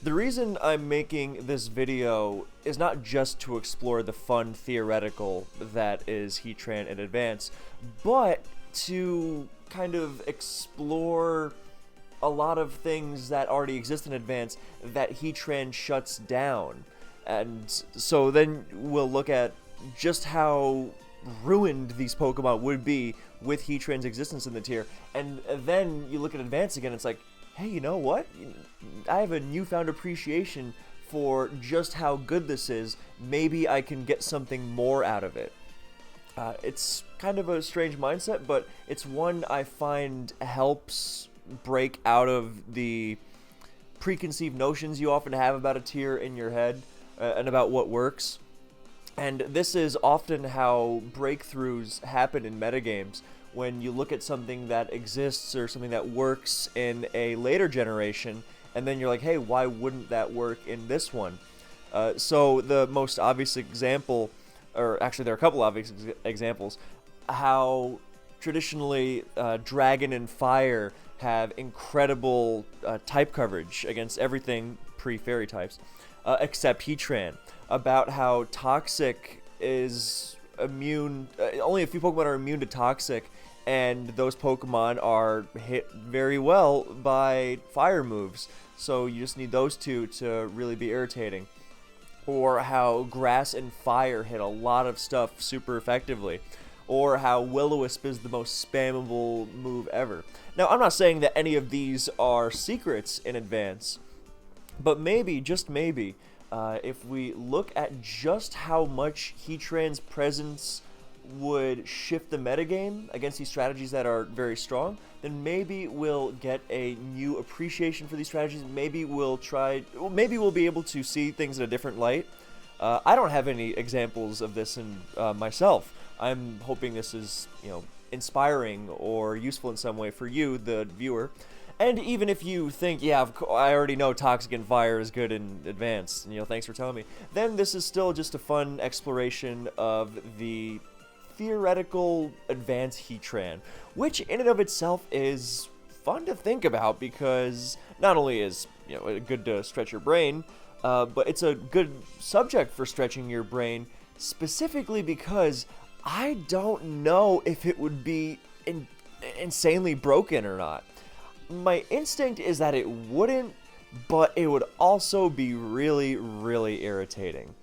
The reason I'm making this video is not just to explore the fun theoretical that is Heatran in Advance, but to kind of explore a lot of things that already exist in Advance that Heatran shuts down. And so then we'll look at just how ruined these Pokemon would be with Heatran's existence in the tier. And then you look at Advance again, it's like, hey, you know what? I have a newfound appreciation for just how good this is. Maybe I can get something more out of it. It's kind of a strange mindset, but it's one I find helps break out of the preconceived notions you often have about a tier in your head and about what works. And this is often how breakthroughs happen in metagames. When you look at something that exists or something that works in a later generation, and then you're like, hey, why wouldn't that work in this one? So the most obvious example, or actually there are a couple obvious examples, how traditionally Dragon and Fire have incredible type coverage against everything pre-fairy types, except Heatran. About how Toxic is immune, only a few Pokemon are immune to Toxic, and those Pokemon are hit very well by fire moves, so you just need those two to really be irritating. Or how Grass and Fire hit a lot of stuff super effectively. Or how Will-O-Wisp is the most spammable move ever. Now, I'm not saying that any of these are secrets in Advance, but maybe, just maybe, if we look at just how much Heatran's presence would shift the metagame against these strategies that are very strong, then maybe we'll get a new appreciation for these strategies. Maybe we'll be able to see things in a different light. I don't have any examples of this in myself. I'm hoping this is, inspiring or useful in some way for you, the viewer. And even if you think, yeah, I already know Toxic and Fire is good in Advance, and thanks for telling me, then this is still just a fun exploration of the theoretical Advanced Heatran, which in and of itself is fun to think about because not only is good to stretch your brain, but it's a good subject for stretching your brain, specifically because I don't know if it would be insanely broken or not. My instinct is that it wouldn't, but it would also be really, really irritating.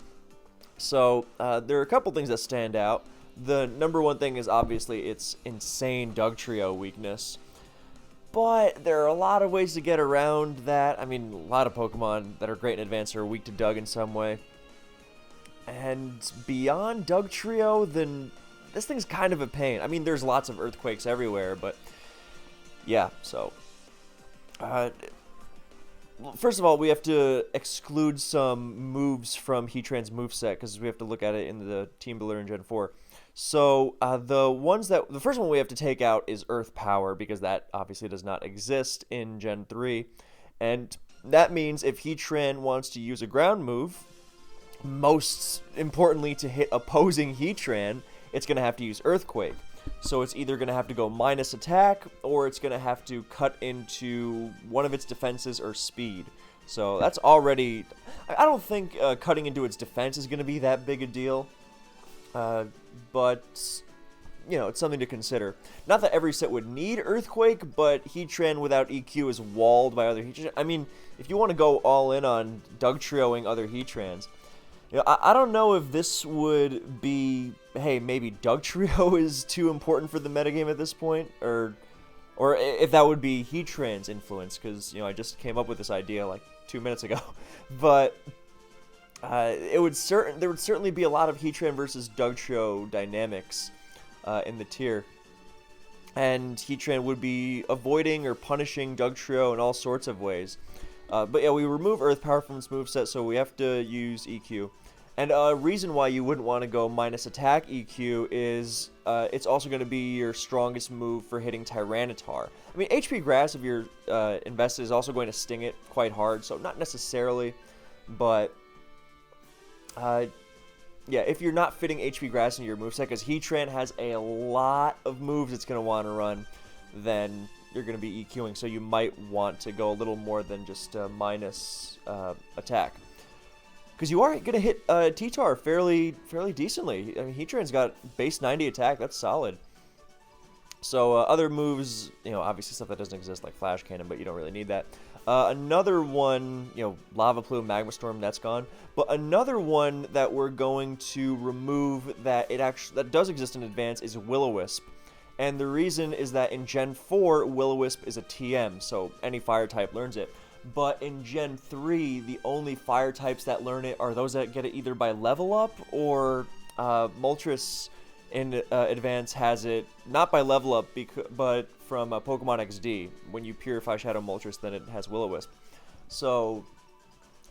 So there are a couple things that stand out. The number one thing is obviously its insane Dugtrio weakness. But there are a lot of ways to get around that. I mean, a lot of Pokemon that are great in Advance are weak to Dug in some way. And beyond Dugtrio, then this thing's kind of a pain. I mean, there's lots of Earthquakes everywhere, but yeah, so... first of all, we have to exclude some moves from Heatran's moveset because we have to look at it in the Team Builder in Gen 4. So the first one we have to take out is Earth Power because that obviously does not exist in Gen 3. And that means if Heatran wants to use a ground move, most importantly to hit opposing Heatran, it's going to have to use Earthquake. So it's either going to have to go minus attack, or it's going to have to cut into one of its defenses or speed. So that's already... I don't think cutting into its defense is going to be that big a deal. But, it's something to consider. Not that every set would need Earthquake, but Heatran without EQ is walled by other Heatrans. I mean, if you want to go all in on Dugtrioing other Heatrans, I don't know if this would be, hey, maybe Dugtrio is too important for the metagame at this point, or if that would be Heatran's influence, because, I just came up with this idea like 2 minutes ago. But there would certainly be a lot of Heatran versus Dugtrio dynamics in the tier. And Heatran would be avoiding or punishing Dugtrio in all sorts of ways. But yeah, we remove Earth Power from its moveset, so we have to use EQ. And a reason why you wouldn't want to go minus attack EQ is it's also going to be your strongest move for hitting Tyranitar. I mean, HP Grass, if you're invested, is also going to sting it quite hard, so not necessarily, but yeah, if you're not fitting HP Grass in your moveset, because Heatran has a lot of moves it's going to want to run, then you're going to be EQing, so you might want to go a little more than just minus attack. Because you are going to hit T-Tar fairly decently. I mean, Heatran's got base 90 attack. That's solid. So other moves, obviously stuff that doesn't exist like Flash Cannon, but you don't really need that. Another one, Lava Plume, Magma Storm, that's gone. But another one that we're going to remove that does exist in Advance is Will-O-Wisp. And the reason is that in Gen 4, Will-O-Wisp is a TM, so any fire type learns it. But in Gen 3, the only fire types that learn it are those that get it either by level up or Moltres in Advance has it not by level up, but from Pokemon XD. When you purify Shadow Moltres, then it has Will-O-Wisp. So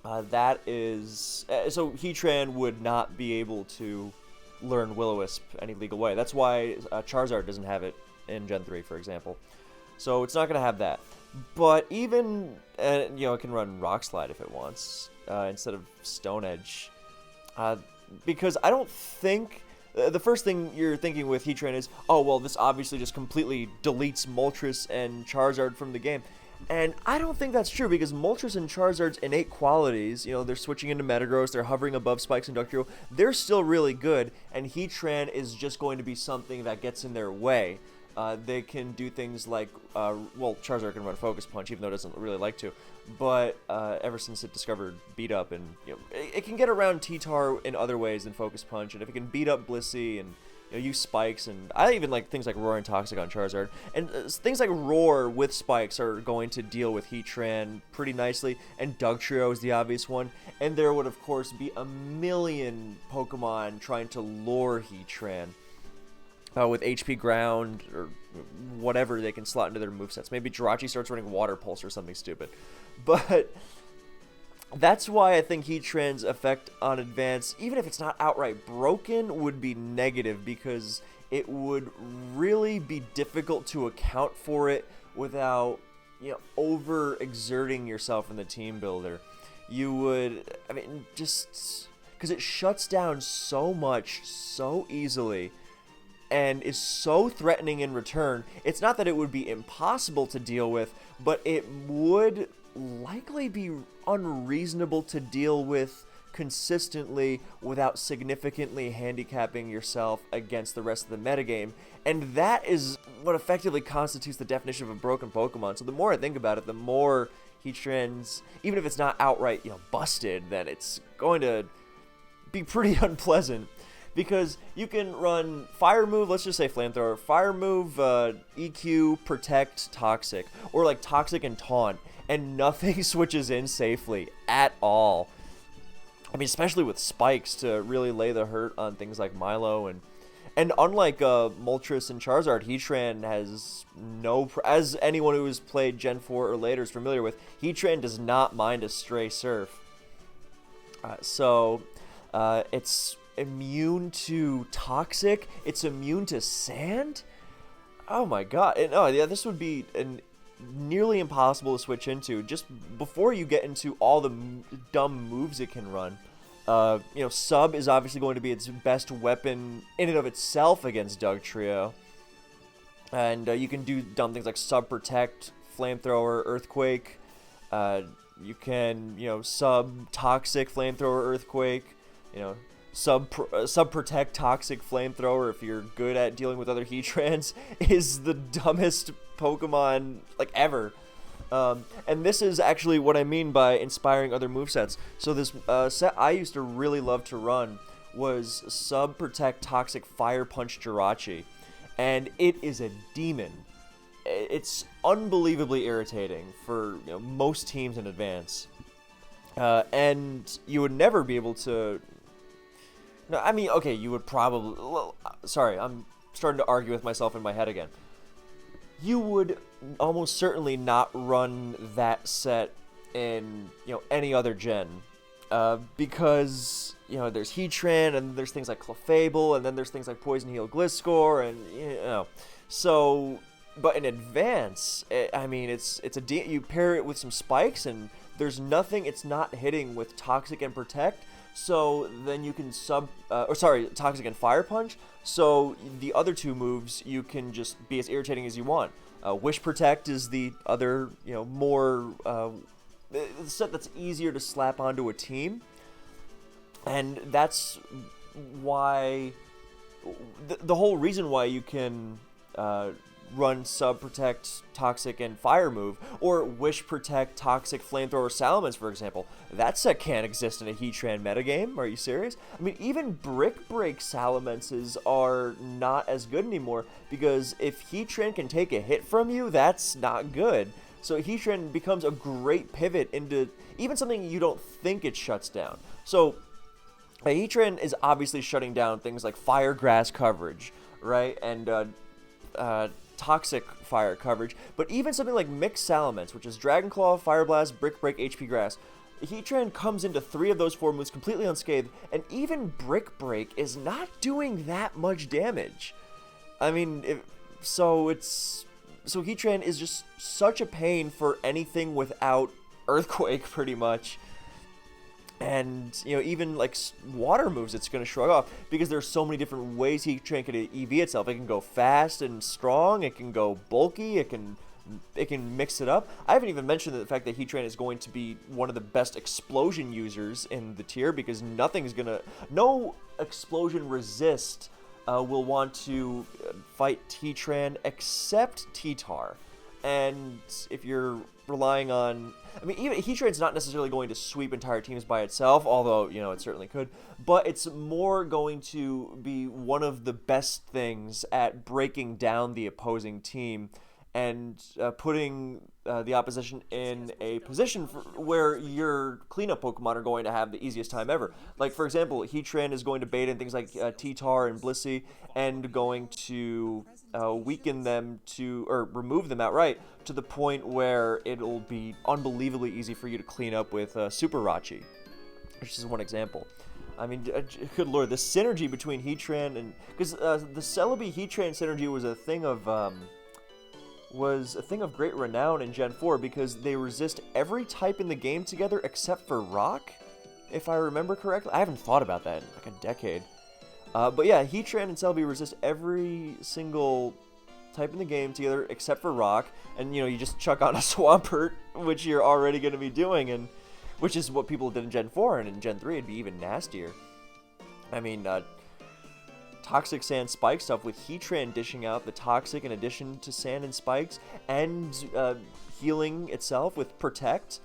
that is so Heatran would not be able to learn Will-O-Wisp any legal way. That's why Charizard doesn't have it in Gen 3, for example. So it's not going to have that. But even, it can run Rock Slide if it wants, instead of Stone Edge. Because I don't think... the first thing you're thinking with Heatran is, oh, well, this obviously just completely deletes Moltres and Charizard from the game. And I don't think that's true, because Moltres and Charizard's innate qualities, they're switching into Metagross, they're hovering above Spikes and Dugtrio, they're still really good, and Heatran is just going to be something that gets in their way. They can do things like, Charizard can run Focus Punch, even though it doesn't really like to. But ever since it discovered Beat Up, and it can get around T-Tar in other ways than Focus Punch. And if it can beat up Blissey and use Spikes, and I even like things like Roar and Toxic on Charizard. And things like Roar with Spikes are going to deal with Heatran pretty nicely. And Dugtrio is the obvious one. And there would, of course, be a million Pokemon trying to lure Heatran. With HP Ground or whatever they can slot into their movesets. Maybe Jirachi starts running Water Pulse or something stupid. But that's why I think Heatran's effect on Advance, even if it's not outright broken, would be negative, because it would really be difficult to account for it without, over-exerting yourself in the team builder. You would, just because it shuts down so much so easily and is so threatening in return. It's not that it would be impossible to deal with, but it would likely be unreasonable to deal with consistently without significantly handicapping yourself against the rest of the metagame. And that is what effectively constitutes the definition of a broken Pokemon. So the more I think about it, the more Heatran's, even if it's not outright, busted, then it's going to be pretty unpleasant. Because you can run Fire Move, let's just say Flamethrower, Fire Move, EQ, Protect, Toxic, or like Toxic and Taunt, and nothing switches in safely at all. Especially with Spikes to really lay the hurt on things like Milo, and unlike Moltres and Charizard, Heatran has as anyone who has played Gen 4 or later is familiar with, Heatran does not mind a Stray Surf. It's immune to Toxic, it's immune to Sand. Oh my god. This would be nearly impossible to switch into just before you get into all the dumb moves it can run. Sub is obviously going to be its best weapon in and of itself against Dugtrio. And you can do dumb things like Sub Protect, Flamethrower, Earthquake. You can, Sub Toxic, Flamethrower, Earthquake. Sub Protect, Toxic, Flamethrower, if you're good at dealing with other Heatrans, is the dumbest Pokemon, ever. And this is actually what I mean by inspiring other movesets. So this set I used to really love to run was Sub Protect, Toxic, Fire Punch, Jirachi. And it is a demon. It's unbelievably irritating for most teams in Advance. And you would never be able to... No, okay, you would probably... Sorry, I'm starting to argue with myself in my head again. You would almost certainly not run that set in, any other gen. Because, there's Heatran, and there's things like Clefable, and then there's things like Poison Heal Gliscor, and, So, but in Advance, you pair it with some Spikes, and there's nothing it's not hitting with Toxic and Protect. So then you can Toxic and Fire Punch. So the other two moves you can just be as irritating as you want. Wish Protect is the other, more set that's easier to slap onto a team, and that's why the whole reason why you can run Sub Protect, Toxic, and Fire move, or Wish Protect, Toxic, Flamethrower, Salamence, for example. That set can't exist in a Heatran metagame. Are you serious? I mean, even Brick Break Salamences are not as good anymore, because if Heatran can take a hit from you, that's not good. So Heatran becomes a great pivot into even something you don't think it shuts down. So Heatran is obviously shutting down things like Fire Grass coverage, right? And Toxic Fire coverage, but even something like Mixed Salamence, which is Dragon Claw, Fire Blast, Brick Break, HP Grass, Heatran comes into 3 of those 4 moves completely unscathed, and even Brick Break is not doing that much damage. I mean, so Heatran is just such a pain for anything without Earthquake, pretty much. And, even like water moves, it's going to shrug off, because there's so many different ways Heatran can EV itself. It can go fast and strong, it can go bulky, it can mix it up. I haven't even mentioned the fact that Heatran is going to be one of the best explosion users in the tier, because no explosion resist will want to fight Heatran except T-Tar. And if you're relying on, I mean, even Heatran's not necessarily going to sweep entire teams by itself, although, it certainly could, but it's more going to be one of the best things at breaking down the opposing team and putting the opposition in a position where your cleanup Pokemon are going to have the easiest time ever. Like, for example, Heatran is going to bait in things like T-Tar and Blissey, and going to weaken them or remove them outright, to the point where it'll be unbelievably easy for you to clean up with Super Rachi, which is one example. I mean, good lord, the synergy between Heatran and... Because the Celebi Heatran synergy was a thing of great renown in Gen 4, because they resist every type in the game together except for Rock, if I remember correctly. I haven't thought about that in like a decade. But yeah, Heatran and Celebi resist every single type in the game together except for Rock, and you just chuck on a Swampert, which you're already going to be doing, and which is what people did in Gen 4, and in Gen 3 it'd be even nastier. I mean, Toxic Sand Spike stuff with Heatran dishing out the Toxic in addition to Sand and Spikes, and healing itself with Protect.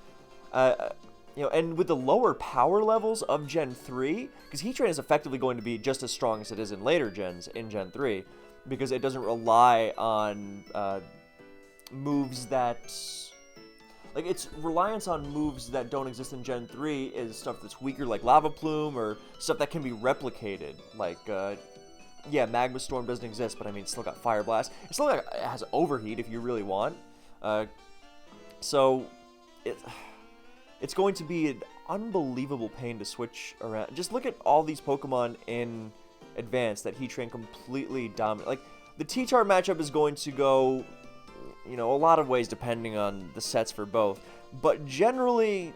And with the lower power levels of Gen 3, because Heatran is effectively going to be just as strong as it is in later gens in Gen 3, because it doesn't rely on moves that... Like, its reliance on moves that don't exist in Gen 3 is stuff that's weaker, like Lava Plume, or stuff that can be replicated, like... yeah, Magma Storm doesn't exist, but I mean, it's still got Fire Blast. It still has Overheat if you really want. So, it's going to be an unbelievable pain to switch around. Just look at all these Pokemon in Advanced that Heatran completely dominate. Like, the T-Tar matchup is going to go, a lot of ways depending on the sets for both. But generally,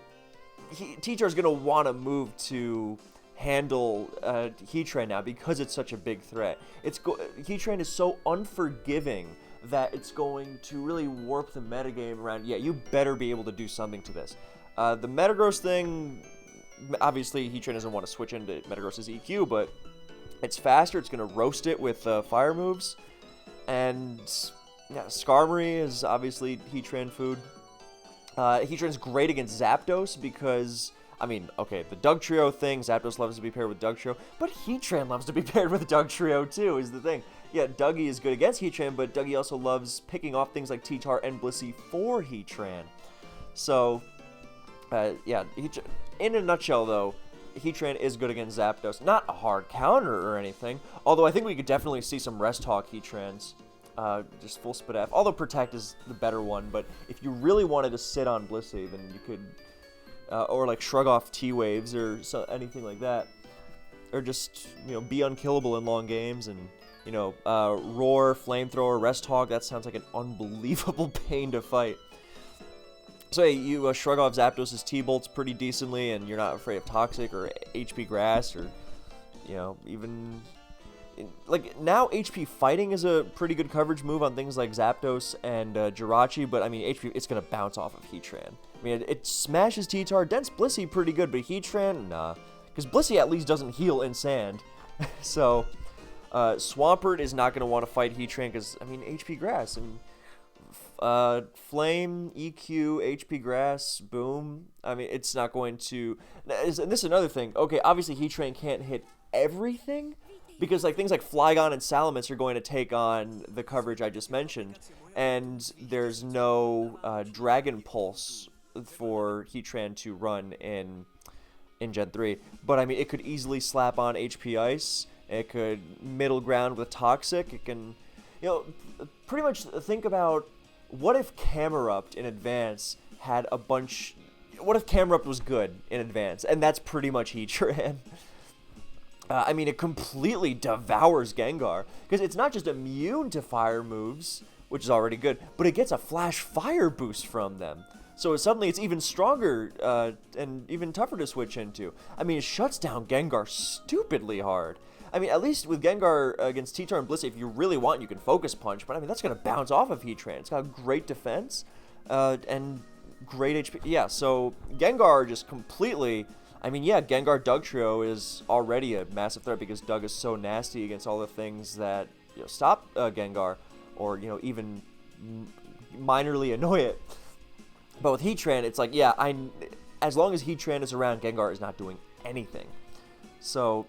T-Tar is going to want to move to handle Heatran now, because it's such a big threat. Heatran is so unforgiving that it's going to really warp the metagame around, yeah, you better be able to do something to this. The Metagross thing, obviously Heatran doesn't want to switch into Metagross's EQ, but it's faster, it's going to roast it with fire moves, and yeah, Skarmory is obviously Heatran food. Heatran's great against Zapdos because... I mean, okay, the Dugtrio thing, Zapdos loves to be paired with Dugtrio, but Heatran loves to be paired with Dugtrio too, is the thing. Yeah, Dougie is good against Heatran, but Dougie also loves picking off things like T-Tar and Blissey for Heatran. So, yeah, in a nutshell though, Heatran is good against Zapdos. Not a hard counter or anything, although I think we could definitely see some Rest Hawk Heatrans. Just full Spit F, although Protect is the better one, but if you really wanted to sit on Blissey, then you could... or like shrug off T-Waves or anything like that. Or just, be unkillable in long games, and, Roar, Flamethrower, Rest Hog, that sounds like an unbelievable pain to fight. So hey, you shrug off Zapdos' T-Bolts pretty decently, and you're not afraid of Toxic or HP Grass, or, even like, now HP Fighting is a pretty good coverage move on things like Zapdos and Jirachi, but I mean, HP, it's going to bounce off of Heatran. I mean, it smashes T-Tar. Dents Blissey pretty good, but Heatran, nah. Because Blissey at least doesn't heal in sand. So, Swampert is not going to want to fight Heatran because, I mean, HP Grass. And Flame, EQ, HP Grass, boom. I mean, it's not going to... And this is another thing. Okay, obviously Heatran can't hit everything, because like things like Flygon and Salamence are going to take on the coverage I just mentioned, and there's no Dragon Pulse for Heatran to run in Gen 3. But I mean, it could easily slap on HP Ice. It could middle ground with Toxic. It can, you know, pretty much think about, what if Camerupt in advance had a bunch... What if Camerupt was good in advance? And that's pretty much Heatran. I mean, it completely devours Gengar, because it's not just immune to fire moves, which is already good, but it gets a Flash Fire boost from them. So suddenly it's even stronger and even tougher to switch into. I mean, it shuts down Gengar stupidly hard. I mean, at least with Gengar against T-Tar and Blissey, if you really want, you can Focus Punch, but I mean, that's going to bounce off of Heatran. It's got great defense and great HP. Yeah, so Gengar just completely... I mean, yeah, Gengar Dugtrio is already a massive threat because Doug is so nasty against all the things that, you know, stop Gengar, or, you know, even minorly annoy it. But with Heatran, it's like, yeah, as long as Heatran is around, Gengar is not doing anything. So,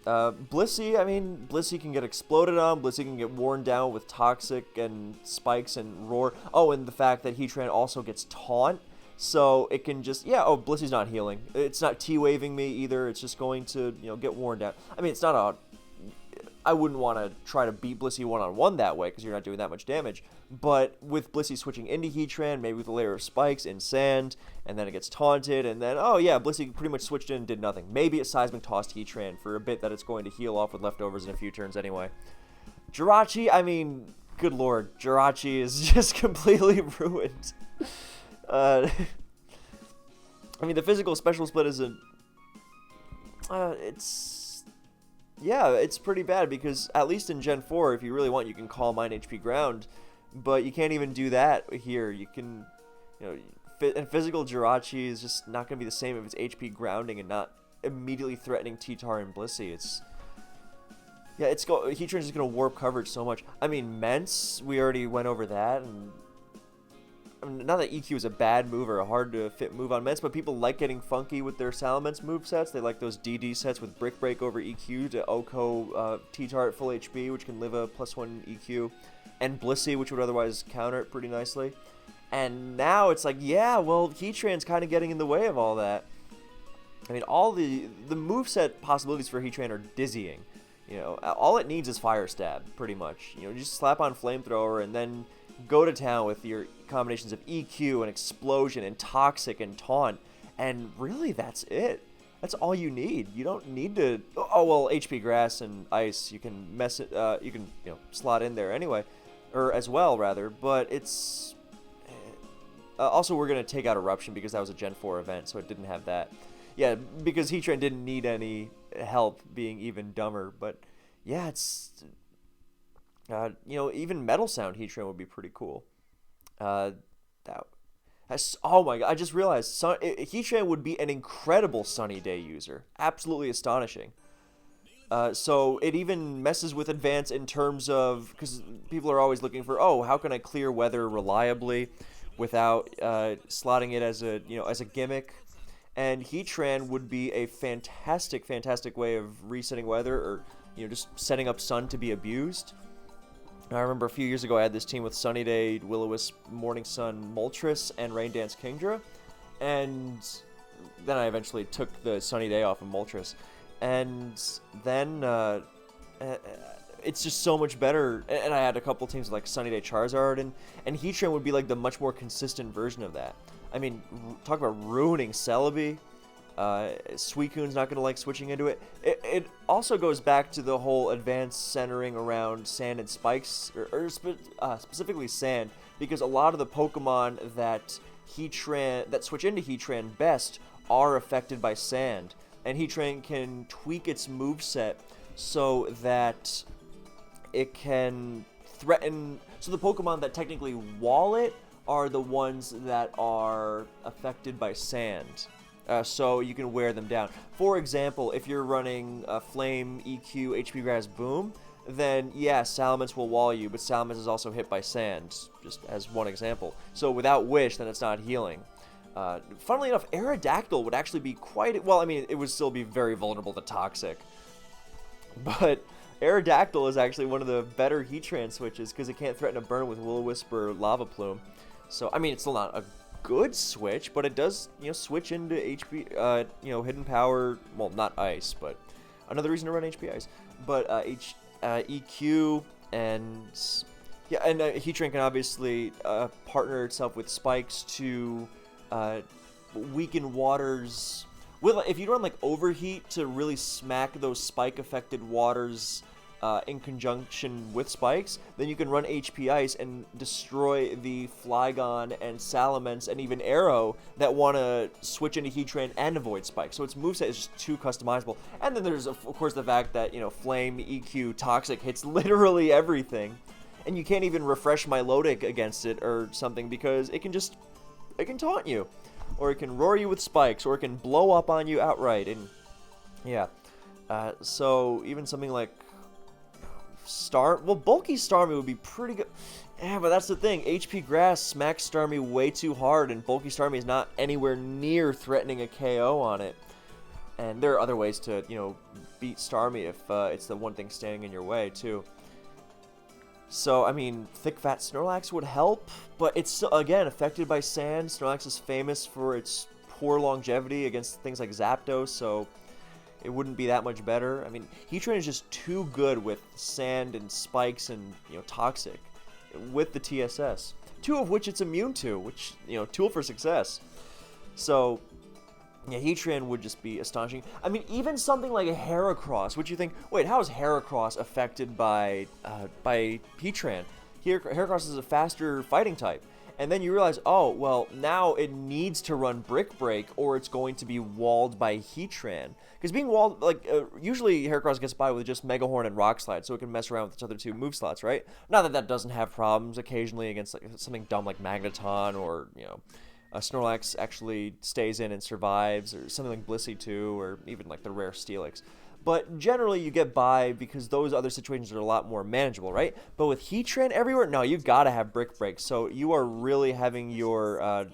Blissey, I mean, Blissey can get exploded on, Blissey can get worn down with Toxic and Spikes and Roar. Oh, and the fact that Heatran also gets Taunt. So it can just, yeah, oh, Blissey's not healing. It's not T-waving me either. It's just going to, you know, get worn down. I mean, it's not a... I wouldn't want to try to beat Blissey one-on-one that way, because you're not doing that much damage. But with Blissey switching into Heatran, maybe with a layer of spikes in sand, and then it gets taunted, and then, oh yeah, Blissey pretty much switched in and did nothing. Maybe it Seismic tossed Heatran for a bit that it's going to heal off with leftovers in a few turns anyway. Jirachi, I mean, good lord, Jirachi is just completely ruined. I mean, the physical special split is it's pretty bad, because at least in Gen 4, if you really want, you can Calm Mind HP Ground, but you can't even do that here. You can, you know, and physical Jirachi is just not going to be the same if it's HP grounding and not immediately threatening T-Tar and Blissey. Heatran's just going to warp coverage so much. I mean, Mence, we already went over that, and I mean, not that EQ is a bad move or a hard-to-fit move on Mence, but people like getting funky with their Salamence movesets. They like those DD sets with Brick Break over EQ to Oko T-Tar at full HP, which can live a +1 EQ, and Blissey, which would otherwise counter it pretty nicely. And now it's like, yeah, well, Heatran's kind of getting in the way of all that. I mean, all the moveset possibilities for Heatran are dizzying. You know, all it needs is Fire Stab, pretty much. You know, just slap on Flamethrower and then go to town with your combinations of EQ and Explosion and Toxic and Taunt, and really that's it. That's all you need. You don't need to... Oh, well, HP Grass and Ice, you can mess it... you can, you know, slot in there anyway, or as well, rather, but it's... also, we're going to take out Eruption because that was a Gen 4 event, so it didn't have that. Yeah, because Heatran didn't need any help being even dumber, but yeah, it's... you know, even Metal Sound Heatran would be pretty cool. Oh my god, I just realized Heatran would be an incredible Sunny Day user. Absolutely astonishing. So it even messes with Advance in terms of, because people are always looking for, oh, how can I clear weather reliably without slotting it as a gimmick? And Heatran would be a fantastic, fantastic way of resetting weather, or, you know, just setting up Sun to be abused. I remember a few years ago I had this team with Sunny Day, Will-O-Wisp, Morning Sun, Moltres, and Rain Dance Kingdra, and then I eventually took the Sunny Day off of Moltres, and then it's just so much better. And I had a couple teams like Sunny Day Charizard, and Heatran would be like the much more consistent version of that. I mean, talk about ruining Celebi. Suicune's not going to like switching into it. It also goes back to the whole advanced centering around Sand and Spikes, or specifically Sand, because a lot of the Pokemon that switch into Heatran best are affected by Sand, and Heatran can tweak its moveset so that it can threaten. So the Pokemon that technically wall it are the ones that are affected by sand. So you can wear them down. For example, if you're running Flame, EQ, HP Grass, Boom, then yeah, Salamence will wall you, but Salamence is also hit by sand, just as one example. So without Wish, then it's not healing. Funnily enough, Aerodactyl would actually be quite... Well, I mean, it would still be very vulnerable to Toxic. But Aerodactyl is actually one of the better Heatran switches because it can't threaten a burn with Will-O-Wisp or Lava Plume. So, I mean, it's still not a good switch, but it does, switch into HP, Hidden Power. Well, not Ice, but another reason to run HP Ice. But EQ and... Yeah, and Heatran can obviously partner itself with Spikes to weaken waters. If you run like Overheat to really smack those spike-affected waters in conjunction with Spikes, then you can run HP Ice and destroy the Flygon and Salamence and even Arrow that want to switch into Heatran and avoid Spike. So its moveset is just too customizable. And then there's, of course, the fact that, Flame, EQ, Toxic hits literally everything. And you can't even refresh Milotic against it or something because it can taunt you. Or it can roar you with Spikes, or it can blow up on you outright. And yeah. So even something like bulky Starmie would be pretty good. Yeah, but that's the thing. HP Grass smacks Starmie way too hard, and bulky Starmie is not anywhere near threatening a KO on it. And there are other ways to, beat Starmie if it's the one thing standing in your way, too. So, I mean, Thick Fat Snorlax would help, but it's still, again, affected by sand. Snorlax is famous for its poor longevity against things like Zapdos, so it wouldn't be that much better. I mean, Heatran is just too good with sand and spikes and, Toxic with the TSS. Two of which it's immune to, which, tool for success. So, yeah, Heatran would just be astonishing. I mean, even something like a Heracross, which you think, wait, how is Heracross affected by Heatran? Heracross is a faster fighting type. And then you realize, oh, well, now it needs to run Brick Break or it's going to be walled by Heatran. Because being walled, usually Heracross gets by with just Mega Horn and Rock Slide, so it can mess around with its other two move slots, right? Not that that doesn't have problems occasionally against something dumb like Magneton or, Snorlax actually stays in and survives, or something like Blissey 2, or even like the rare Steelix. But generally you get by because those other situations are a lot more manageable, right? But with Heatran everywhere, no, you gotta have Brick Break. So you are really having your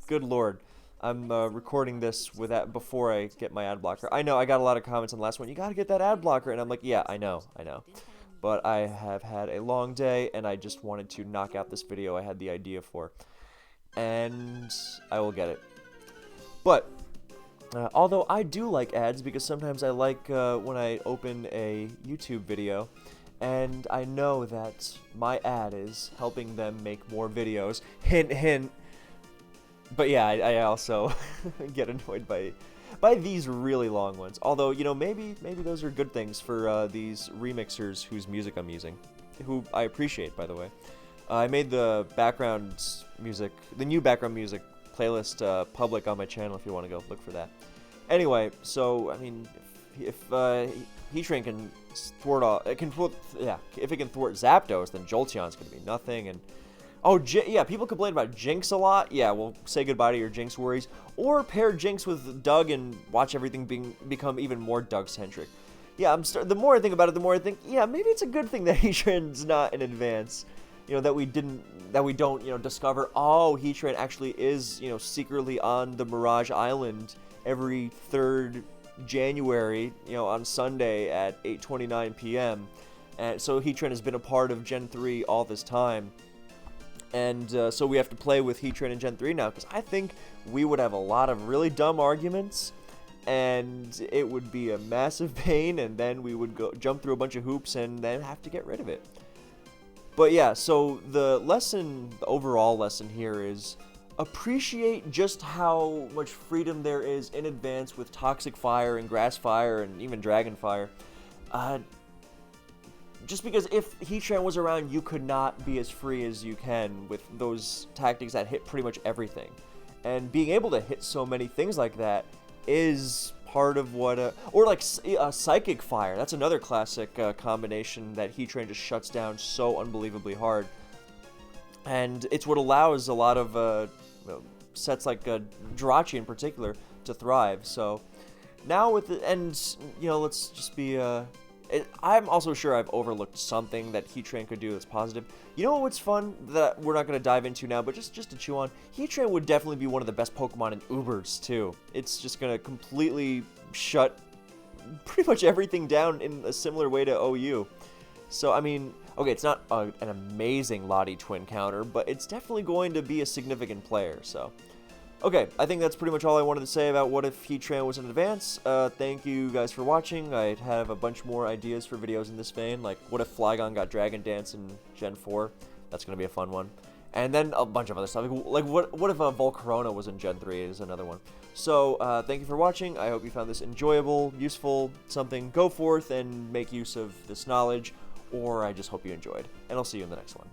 good lord. I'm recording this with that before I get my ad blocker. I know, I got a lot of comments on the last one. You gotta get that ad blocker. And I'm like, yeah, I know. But I have had a long day, and I just wanted to knock out this video I had the idea for. And I will get it. But although I do like ads, because sometimes I like when I open a YouTube video and I know that my ad is helping them make more videos. Hint, hint. But yeah, I also get annoyed by these really long ones. Although, maybe those are good things for these remixers whose music I'm using, who I appreciate, by the way. I made the new background music playlist public on my channel if you want to go look for that. Anyway, so, I mean, if Heatran can thwart if it can thwart Zapdos, then Jolteon's going to be nothing. And yeah, people complain about Jinx a lot. Yeah, well, say goodbye to your Jinx worries. Or pair Jinx with Doug and watch everything become even more Doug-centric. Yeah, the more I think about it, the more I think, yeah, maybe it's a good thing that Heatran's not in advance. That we don't, discover, oh, Heatran actually is, secretly on the Mirage Island every 3rd January, on Sunday at 8:29 p.m. And so Heatran has been a part of Gen 3 all this time. And so we have to play with Heatran in Gen 3 now, because I think we would have a lot of really dumb arguments, and it would be a massive pain, and then we would jump through a bunch of hoops and then have to get rid of it. But yeah, so the overall lesson here is appreciate just how much freedom there is in advance with Toxic Fire and Grass Fire and even Dragon Fire. Just because if Heatran was around, you could not be as free as you can with those tactics that hit pretty much everything. And being able to hit so many things like that is part of what, or like Psychic Fire. That's another classic combination that Heatran just shuts down so unbelievably hard. And it's what allows a lot of sets like Jirachi in particular to thrive. So now with the, and you know, let's just be, I'm also sure I've overlooked something that Heatran could do that's positive. You know what's fun that we're not going to dive into now, but just to chew on? Heatran would definitely be one of the best Pokemon in Ubers, too. It's just going to completely shut pretty much everything down in a similar way to OU. So, I mean, okay, it's not an amazing Lottie Twin counter, but it's definitely going to be a significant player, so... Okay, I think that's pretty much all I wanted to say about what if Heatran was in advance. Thank you guys for watching. I have a bunch more ideas for videos in this vein, like what if Flygon got Dragon Dance in Gen 4? That's going to be a fun one. And then a bunch of other stuff, like what if Volcarona was in Gen 3 is another one. So, thank you for watching. I hope you found this enjoyable, useful, something. Go forth and make use of this knowledge, or I just hope you enjoyed. And I'll see you in the next one.